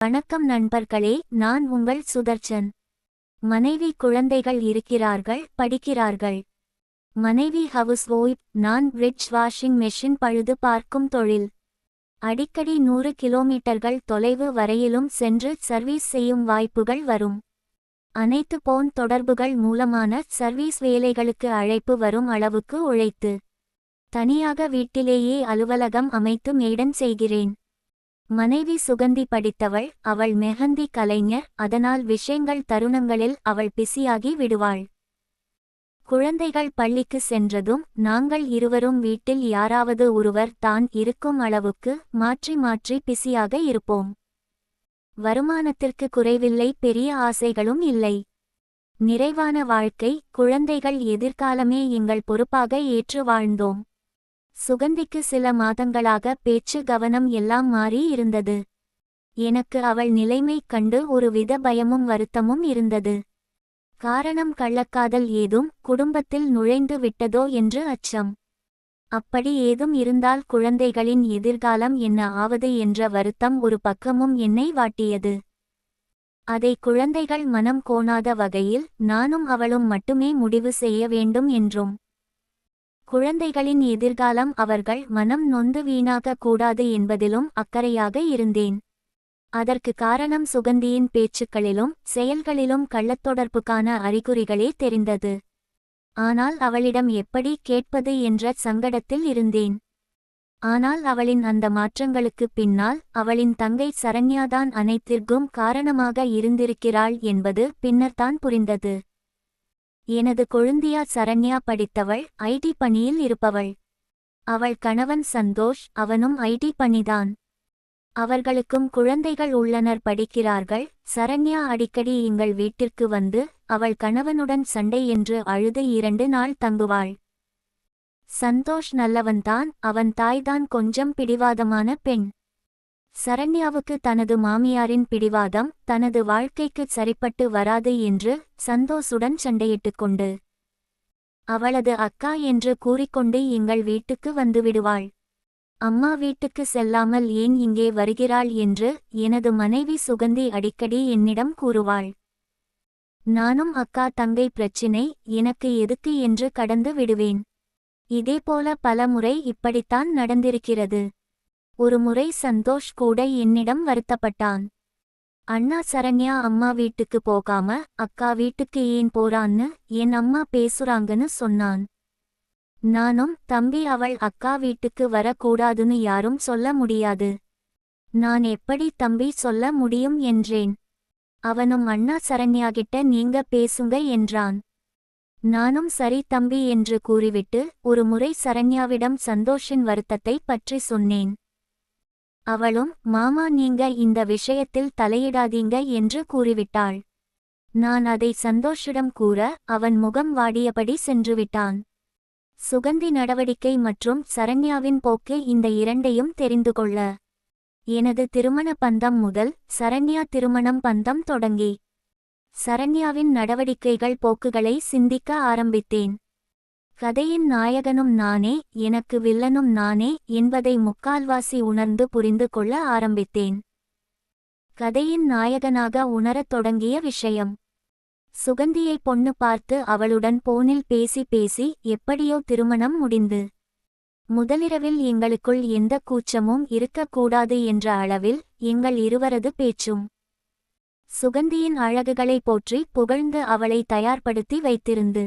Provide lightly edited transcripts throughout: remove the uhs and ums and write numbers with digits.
வணக்கம் நண்பர்களே, நான் உங்கள் சுதர்சன். மனைவி குழந்தைகள் இருக்கிறார்கள், படிக்கிறார்கள். மனைவி ஹவுஸ் ஒய்ஃப், நான் ஃப்ரிட்ஜ் வாஷிங் மெஷின் பழுது பார்க்கும் தொழில். அடிக்கடி 100 கிலோமீட்டர்கள் தொலைவு வரையிலும் சென்று சர்வீஸ் செய்யும் வாய்ப்புகள் வரும். அனைத்து போன் தொடர்புகள் மூலமான சர்வீஸ் வேலைகளுக்கு அழைப்பு வரும் அளவுக்கு உழைத்து தனியாக வீட்டிலேயே அலுவலகம் அமைத்து மெயின்டைன் செய்கிறேன். மனைவி சுகந்தி படித்தவள், அவள் மெஹந்தி கலைஞர், அதனால் விஷயங்கள் தருணங்களில் அவள் பிஸியாகி விடுவாள். குழந்தைகள் பள்ளிக்கு சென்றதும் நாங்கள் இருவரும் வீட்டில் யாராவது ஒருவர் தான் இருக்கும் அளவுக்கு மாற்றி மாற்றி பிஸியாக இருப்போம். வருமானத்திற்கு குறைவில்லை, பெரிய ஆசைகளும் இல்லை. நிறைவான வாழ்க்கை, குழந்தைகள் எதிர்காலமே எங்கள் பொறுப்பாக ஏற்று வாழ்ந்தோம். சுகந்திக்கு சில மாதங்களாக பேச்சு, கவனம் எல்லாம் மாறி இருந்தது. எனக்கு அவள் நிலைமை கண்டு ஒருவித பயமும் வருத்தமும் இருந்தது. காரணம் கள்ளக்காதல் ஏதும் குடும்பத்தில் நுழைந்து விட்டதோ என்று அச்சம். அப்படி ஏதும் இருந்தால் குழந்தைகளின் எதிர்காலம் என்ன ஆவது என்ற வருத்தம் ஒரு பக்கமும் என்னை வாட்டியது. அதை குழந்தைகள் மனம் கோணாத வகையில் நானும் அவளும் மட்டுமே முடிவு செய்ய வேண்டும் என்றும், குழந்தைகளின் எதிர்காலம் அவர்கள் மனம் நொந்து வீணாக கூடாது என்பதிலும் அக்கறையாக இருந்தேன். அதற்கு காரணம் சுகந்தியின் பேச்சுக்களிலும் செயல்களிலும் கள்ளத்தொடர்புக்கான அறிகுறிகளே தெரிந்தது. ஆனால் அவளிடம் எப்படி கேட்பது என்ற சங்கடத்தில் இருந்தேன். ஆனால் அவளின் அந்த மாற்றங்களுக்கு பின்னால் அவளின் தங்கை சரண்யாதான் அனைத்திற்கும் காரணமாக இருந்திருக்கிறாள் என்பது பின்னர்தான் புரிந்தது. எனது கொழுந்தியா சரண்யா படித்தவள், ஐடி பணியில் இருப்பவள். அவள் கணவன் சந்தோஷ், அவனும் ஐடி பணிதான். அவர்களுக்கும் குழந்தைகள் உள்ளனர், படிக்கிறார்கள். சரண்யா அடிக்கடி எங்கள் வீட்டிற்கு வந்து அவள் கணவனுடன் சண்டை என்று அழுது 2 நாள் தங்குவாள். சந்தோஷ் நல்லவன்தான், அவன் தாய்தான் கொஞ்சம் பிடிவாதமான பெண். சரண்யாவுக்கு தனது மாமியாரின் பிடிவாதம் தனது வாழ்க்கைக்கு சரிப்பட்டு வராது என்று சந்தோஷுடன் சண்டையிட்டு கொண்டு அவளது அக்கா என்று கூறிக்கொண்டு எங்கள் வீட்டுக்கு வந்துவிடுவாள். அம்மா வீட்டுக்கு செல்லாமல் ஏன் இங்கே வருகிறாள் என்று எனது மனைவி சுகந்தி அடிக்கடி என்னிடம் கூறுவாள். நானும் அக்கா தங்கை பிரச்சினை, எனக்கு எதுக்கு என்று கடந்து விடுவேன். இதேபோல பல முறை இப்படித்தான் நடந்திருக்கிறது. ஒருமுறை சந்தோஷ் கூட என்னிடம் வருத்தப்பட்டான். அண்ணா சரண்யா அம்மா வீட்டுக்கு போகாம அக்கா வீட்டுக்கு ஏன் போறான்னு என் அம்மா பேசுறாங்கன்னு சொன்னான். நானும், தம்பி, அவள் அக்கா வீட்டுக்கு வரக்கூடாதுன்னு யாரும் சொல்ல முடியாது. நான் எப்படி தம்பி சொல்ல முடியும் என்றேன். அவனும் அண்ணா சரண்யாகிட்ட நீங்க பேசுங்க என்றான். நானும் சரி தம்பி என்று கூறிவிட்டு ஒரு முறை சரண்யாவிடம் சந்தோஷின் வருத்தத்தை பற்றி சொன்னேன். அவளும், மாமா, நீங்க இந்த விஷயத்தில் தலையிடாதீங்க என்று கூறிவிட்டாள். நான் அதை சந்தோஷிடம் கூற அவன் முகம் வாடியபடி சென்றுவிட்டான். சுகந்தி நடவடிக்கை மற்றும் சரண்யாவின் போக்கு, இந்த இரண்டையும் தெரிந்து கொள்ள எனது திருமண பந்தம் முதல் சரண்யா திருமணம் பந்தம் தொடங்கி சரண்யாவின் நடவடிக்கைகள் போக்குகளை சிந்திக்க ஆரம்பித்தேன். கதையின் நாயகனும் நானே, எனக்கு வில்லனும் நானே என்பதை முக்கால்வாசி உணர்ந்து புரிந்து கொள்ள ஆரம்பித்தேன். கதையின் நாயகனாக உணரத் தொடங்கிய விஷயம், சுகந்தியை பொண்ணு பார்த்து அவளுடன் போனில் பேசி பேசி எப்படியோ திருமணம் முடிந்து முதலிரவில் எங்களுக்குள் எந்த கூச்சமும் இருக்கக்கூடாது என்ற அளவில் எங்கள் இருவரது பேச்சும் சுகந்தியின் அழகுகளை போற்றி புகழ்ந்து அவளை தயார்படுத்தி வைத்திருந்து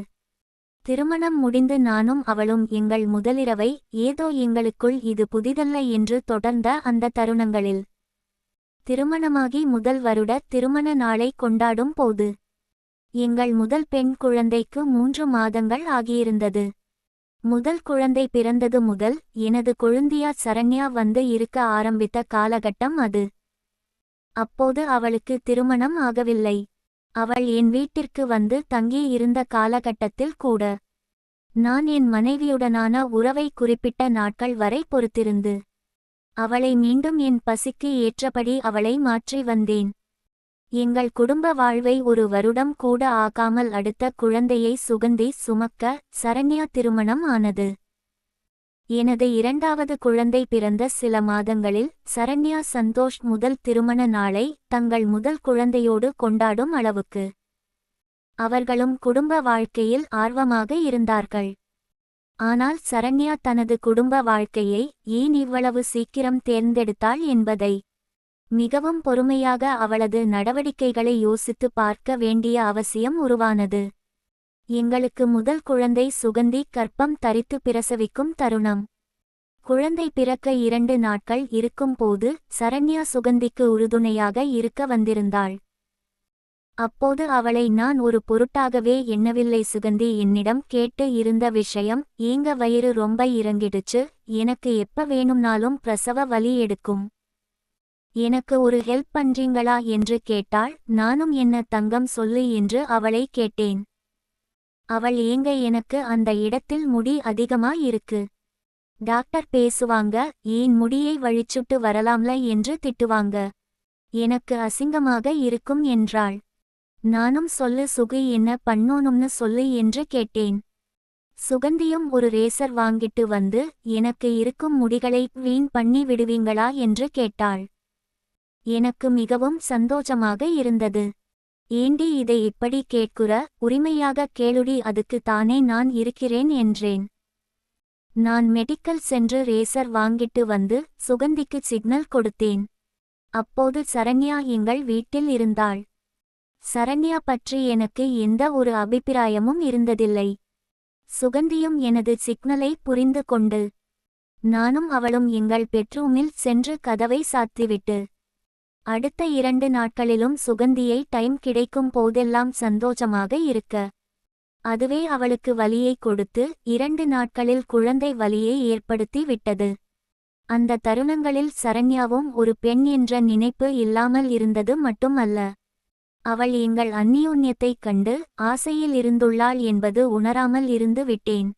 திருமணம் முடிந்து நானும் அவளும் எங்கள் முதலிரவை ஏதோ எங்களுக்குள் இது புதிதல்ல என்று தொடர்ந்த அந்த தருணங்களில் திருமணமாகி முதல் வருட திருமண நாளை கொண்டாடும் போது எங்கள் முதல் பெண் குழந்தைக்கு 3 மாதங்கள் ஆகியிருந்தது. முதல் குழந்தை பிறந்தது முதல் எனது கொழுந்தியா சரண்யா வந்து இருக்க ஆரம்பித்த காலகட்டம் அது. அப்போது அவளுக்கு திருமணம் ஆகவில்லை. அவள் என் வீட்டிற்கு வந்து தங்கி இருந்த காலகட்டத்தில் கூட நான் என் மனைவியுடனான உறவை குறிப்பிட்ட நாட்கள் வரை பொறுத்திருந்து அவளை மீண்டும் என் பசிக்கு ஏற்றபடி அவளை மாற்றி வந்தேன். எங்கள் குடும்ப வாழ்வை 1 வருடம் கூட ஆகாமல் அடுத்த குழந்தையை சுகந்தி சுமக்க சரண்யா திருமணம் ஆனது. எனது இரண்டாவது குழந்தை பிறந்த சில மாதங்களில் சரண்யா சந்தோஷ் முதல் திருமண நாளை தங்கள் முதல் குழந்தையோடு கொண்டாடும் அளவுக்கு அவர்களும் குடும்ப வாழ்க்கையில் ஆர்வமாக இருந்தார்கள். ஆனால் சரண்யா தனது குடும்ப வாழ்க்கையை ஏன் இவ்வளவு சீக்கிரம் தேர்ந்தெடுத்தாள் என்பதை மிகவும் பொறுமையாக அவளது நடவடிக்கைகளை யோசித்து பார்க்க வேண்டிய அவசியம் உருவானது. எங்களுக்கு முதல் குழந்தை சுகந்தி கர்ப்பம் தரித்து பிரசவிக்கும் தருணம். குழந்தை பிறக்க 2 நாட்கள் இருக்கும் போது சரண்யா சுகந்திக்கு உறுதுணையாக இருக்க வந்திருந்தாள். அப்போது அவளை நான் ஒரு பொருட்டாகவே எண்ணவில்லை. சுகந்தி என்னிடம் கேட்டு இருந்த விஷயம், ஏங்க வயிறு ரொம்ப இறங்கிடுச்சு, எனக்கு எப்ப வேணும்னாலும் பிரசவ வலி எடுக்கும், எனக்கு ஒரு ஹெல்ப் பண்றீங்களா என்று கேட்டாள். நானும் என்ன தங்கம் சொல்லு என்று அவளை கேட்டேன். அவள் ஏங்க எனக்கு அந்த இடத்தில் முடி அதிகமா இருக்கு, டாக்டர் பேசுவாங்க, ஏன் முடியை வழிச்சுட்டு வரலாம்ல என்று திட்டுவாங்க, எனக்கு அசிங்கமாக இருக்கும் என்றாள். நானும் சொல்லு சுகு என்ன பண்ணோனும்னு சொல்லு என்று கேட்டேன். சுகந்தியும் ஒரு ரேசர் வாங்கிட்டு வந்து எனக்கு இருக்கும் முடிகளை வீண் பண்ணி விடுவீங்களா என்று கேட்டாள். எனக்கு மிகவும் சந்தோஷமாக இருந்தது. ஏண்டி இதை இப்படி கேட்குற, உரிமையாக கேளுடி, அதுக்கு தானே நான் இருக்கிறேன் என்றேன். நான் மெடிக்கல் சென்று ரேசர் வாங்கிட்டு வந்து சுகந்திக்கு சிக்னல் கொடுத்தேன். அப்போது சரண்யா எங்கள் வீட்டில் இருந்தாள். சரண்யா பற்றி எனக்கு எந்த ஒரு அபிப்பிராயமும் இருந்ததில்லை. சுகந்தியும் எனது சிக்னலை புரிந்து கொண்டு நானும் அவளும் எங்கள் பெட்ரூமில் சென்று கதவை சாத்திவிட்டு அடுத்த 2 நாட்களிலும் சுகந்தியை டைம் கிடைக்கும் போதெல்லாம் சந்தோஷமாக இருக்க, அதுவே அவளுக்கு வலியை கொடுத்து 2 நாட்களில் குழந்தை வலியை ஏற்படுத்தி விட்டது. அந்த தருணங்களில் சரண்யாவும் ஒரு பெண் என்ற நினைப்பு இல்லாமல் இருந்தது மட்டுமல்ல, அவள் எங்கள் அந்நியோன்யத்தைக் கண்டு ஆசையில் இருந்துள்ளாள் என்பது உணராமல் இருந்து விட்டேன்.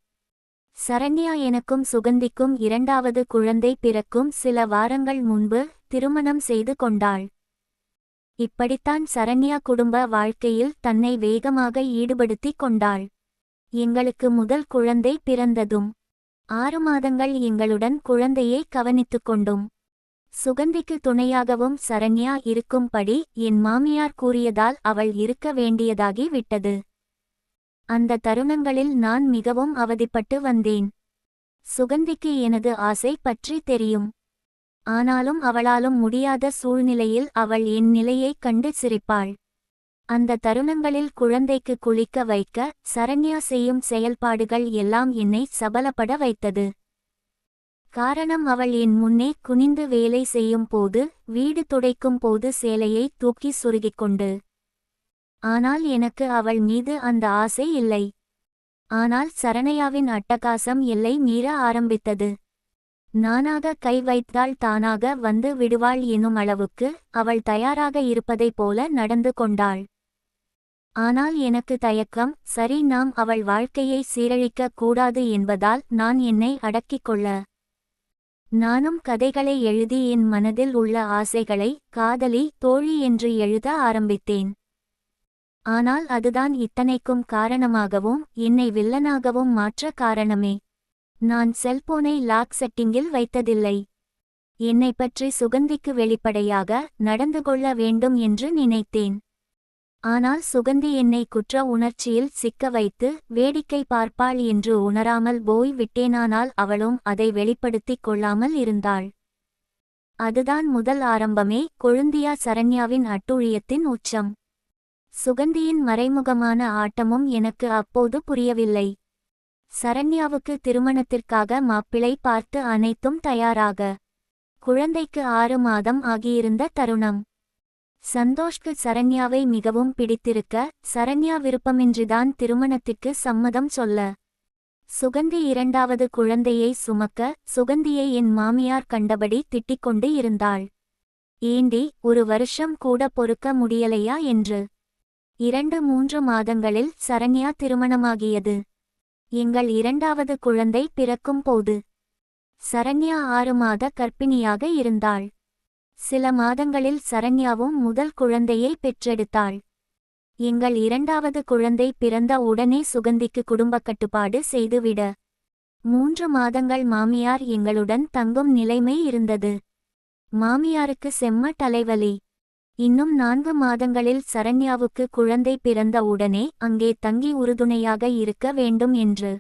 சரண்யா எனக்கும் சுகந்திக்கும் 2வது குழந்தை பிறக்கும் சில வாரங்கள் முன்பு திருமணம் செய்து கொண்டாள். இப்படித்தான் சரண்யா குடும்ப வாழ்க்கையில் தன்னை வேகமாக ஈடுபடுத்திக் கொண்டாள். எங்களுக்கு முதல் குழந்தை பிறந்ததும் 6 மாதங்கள் எங்களுடன் குழந்தையை கவனித்துக் கொண்டோம். சுகந்திக்கு துணையாகவும் சரண்யா இருக்கும்படி என் மாமியார் கூறியதால் அவள் இருக்க வேண்டியதாகி விட்டது. அந்த தருணங்களில் நான் மிகவும் அவதிப்பட்டு வந்தேன். சுகந்திக்கு எனது ஆசை பற்றி தெரியும். ஆனாலும் அவளாலும் முடியாத சூழ்நிலையில் அவள் என் நிலையைக் கண்டு சிரிப்பாள். அந்த தருணங்களில் குழந்தைக்கு குளிக்க வைக்க சரண்யா செய்யும் செயல்பாடுகள் எல்லாம் என்னை சபலப்பட வைத்தது. காரணம், அவள் என் முன்னே குனிந்து வேலை செய்யும் போது, வீடு துடைக்கும் போது சேலையை தூக்கி சுருகிக்கொண்டு. ஆனால் எனக்கு அவள் மீது அந்த ஆசை இல்லை. ஆனால் சரண்யாவின் அட்டகாசம் எல்லை மீற ஆரம்பித்தது. நானாக கை வைத்தால் தானாக வந்து விடுவாள் எனும் அளவுக்கு அவள் தயாராக இருப்பதைப் போல நடந்து கொண்டாள். ஆனால் எனக்கு தயக்கம். சரி, நாம் அவள் வாழ்க்கையை சீரழிக்க கூடாது என்பதால் நான் என்னை அடக்கிக் கொள்ள நானும் கதைகளை எழுதி என் மனதில் உள்ள ஆசைகளை காதலி, தோழி என்று எழுத ஆரம்பித்தேன். ஆனால் அதுதான் இத்தனைக்கும் காரணமாகவும் என்னை வில்லனாகவும் மாற்ற காரணமே. நான் செல்போனை லாக் செட்டிங்கில் வைத்ததில்லை. என்னை பற்றி சுகந்திக்கு வெளிப்படையாக நடந்து கொள்ள வேண்டும் என்று நினைத்தேன். ஆனால் சுகந்தி என்னை குற்ற உணர்ச்சியில் சிக்க வைத்து வேடிக்கை பார்ப்பாள் என்று உணராமல் போய் விட்டேனானால் அவளும் அதை வெளிப்படுத்திக் கொள்ளாமல் இருந்தாள். அதுதான் முதல் ஆரம்பமே. கொழுந்தியா சரண்யாவின் அட்டூழியத்தின் உச்சம். சுகந்தியின் மறைமுகமான ஆட்டமும் எனக்கு அப்போது புரியவில்லை. சரண்யாவுக்கு திருமணத்திற்காக மாப்பிளை பார்த்து அனைத்தும் தயாராக குழந்தைக்கு 6 மாதம் ஆகியிருந்த தருணம். சந்தோஷ்க்கு சரண்யாவை மிகவும் பிடித்திருக்க, சரண்யா விருப்பமின்றிதான் திருமணத்திற்கு சம்மதம் சொல்ல, சுகந்தி 2வது குழந்தையை சுமக்க சுகந்தியை என் மாமியார் கண்டபடி திட்டிக்கொண்டு இருந்தாள். ஏண்டி, 1 வருஷம் கூட பொறுக்க முடியலையா என்று. 2-3 மாதங்களில் சரண்யா திருமணமாகியது. எங்கள் 2வது குழந்தை பிறக்கும் போது சரண்யா 6 மாத கர்ப்பிணியாக இருந்தாள். சில மாதங்களில் சரண்யாவும் முதல் குழந்தையை பெற்றெடுத்தாள். எங்கள் 2வது குழந்தை பிறந்த உடனே சுகந்திக்கு குடும்பக் கட்டுப்பாடு செய்துவிட 3 மாதங்கள் மாமியார் எங்களுடன் தங்கும் நிலைமை இருந்தது. மாமியாருக்கு செம்ம தலைவலி. இன்னும் 4 மாதங்களில் சரண்யாவுக்கு குழந்தை பிறந்த உடனே அங்கே தங்கி உறுதுணையாக இருக்க வேண்டும் என்று